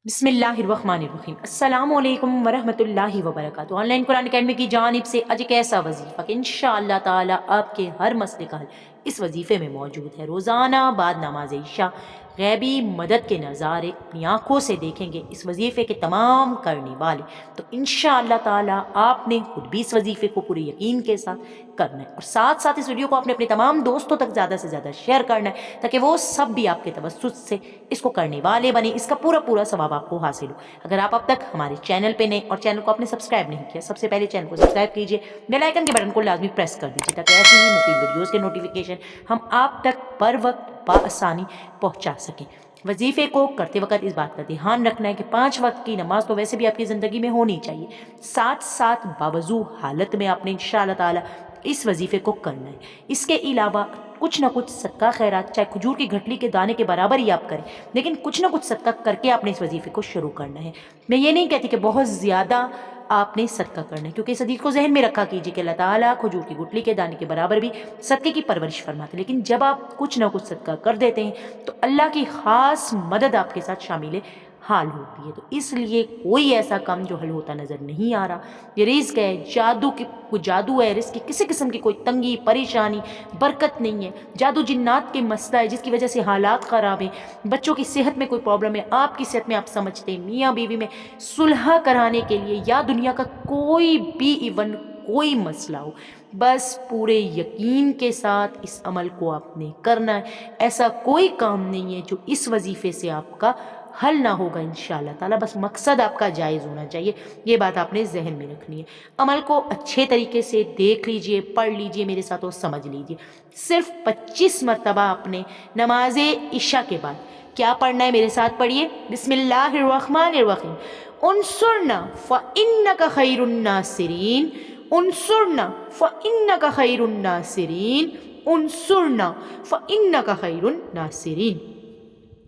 बिस्मिल्लाहिर्रहमानिर्रहीम। अस्सलामु अलैकुम वरहमतुल्लाहि वबरकातुहू। ऑनलाइन कुरान अकेडमी की जानिब से आज एक ऐसा वजीफ़ा कि इंशाअल्लाह ताला आपके हर मसले का हल इस वजीफ़े में मौजूद है। रोज़ाना बाद नमाज इशा गैबी मदद के नज़ारे अपनी आँखों से देखेंगे इस वजीफ़े के तमाम करने वाले। तो इंशाअल्लाह ताला आपने खुद भी इस वजीफ़े को पूरे यकीन के साथ करना है और साथ साथ इस वीडियो को आपने अपने तमाम दोस्तों तक ज़्यादा से ज़्यादा शेयर करना है ताकि वो सब भी आपके तवस्सुत से इसको करने वाले बने, इसका पूरा पूरा सवाब आपको हासिल हो। अगर आप अब तक हमारे चैनल पे नए और चैनल को आपने सब्सक्राइब नहीं किया, सबसे पहले चैनल को सब्सक्राइब कीजिए, बेल आइकन के बटन को लाजमी प्रेस कर दीजिए ताकि ऐसी ही मुफीद वीडियोज़ के नोटिफिकेशन हम आप तक बर वक्त बआसानी पहुँचा सकें। वजीफ़े को करते वक्त इस बात का ध्यान रखना है कि 5 वक्त की नमाज तो वैसे भी आपकी ज़िंदगी में होनी चाहिए, साथ साथ बावजू हालत में आपने इंशाअल्लाह ताला इस वजीफ़े को करना है। इसके अलावा कुछ ना कुछ सदका खैरात, चाहे खजूर की गठली के दाने के बराबर ही आप करें, लेकिन कुछ ना कुछ सदका करके आपने इस वजीफ़े को शुरू करना है। मैं ये नहीं कहती कि बहुत ज़्यादा आपने सदका करना है, क्योंकि इस हदीस को जहन में रखा कीजिए कि अल्लाह ताला खजूर की गुठली के दाने के बराबर भी सदक़े की परवरिश फरमाते हैं। लेकिन जब आप कुछ ना कुछ सदका कर देते हैं तो अल्लाह की ख़ास मदद आपके साथ शामिल हाल होती है। तो इसलिए कोई ऐसा काम जो हल होता नज़र नहीं आ रहा। ये रिज़्क है, जादू है, रिज़्क की किसी किस्म की कोई तंगी परेशानी बरकत नहीं है, जादू जिन्नात के मसला है जिसकी वजह से हालात ख़राब हैं, बच्चों की सेहत में कोई प्रॉब्लम है, आपकी सेहत में आप समझते हैं, मियाँ बीवी में सुलह कराने के लिए या दुनिया का कोई भी इवन कोई मसला हो, बस पूरे यकीन के साथ इस अमल को आपने करना है। ऐसा कोई काम नहीं है जो इस वजीफ़े से आपका हल ना होगा इंशाअल्लाह ताला। बस मकसद आपका जायज़ होना चाहिए, ये बात आपने जहन में रखनी है। अमल को अच्छे तरीके से देख लीजिए, पढ़ लीजिए मेरे साथ और समझ लीजिए। सिर्फ 25 मरतबा आपने नमाज इशा के बाद क्या पढ़ना है, मेरे साथ पढ़िए। बिस्मिल्लाहिर्रहमानिर्रहीम। उनसुरना फ़इन्नका खैरुन नासिरीन, उनसुरना फ़इन्नका खैरुन नासिरीन, उनसुरना फ़इन्नका खैरुन नासिरीन।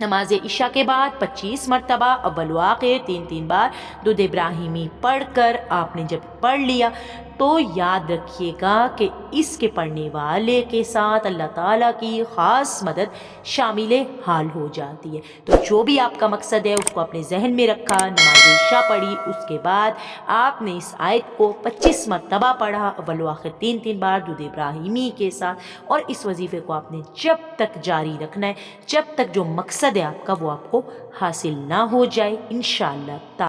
नमाज इशा के बाद 25 मरतबा अव्वल व आखिर 3 बार दुरूद इब्राहिमी पढ़कर आपने जब पढ़ लिया तो याद रखिएगा कि इसके पढ़ने वाले के साथ अल्लाह ताला की ख़ास मदद शामिल हाल हो जाती है। तो जो भी आपका मकसद है उसको अपने जहन में रखा, नमाज इशा पढ़ी, उसके बाद आपने इस आयत को 25 मरतबा पढ़ा अव्वल व आखिर 3 बार दुरूद इब्राहिमी के साथ, और इस वजीफ़े को आपने जब तक जारी रखना है जब तक जो मकसद है आपका वो आपको हासिल ना हो जाए इंशाअल्लाह।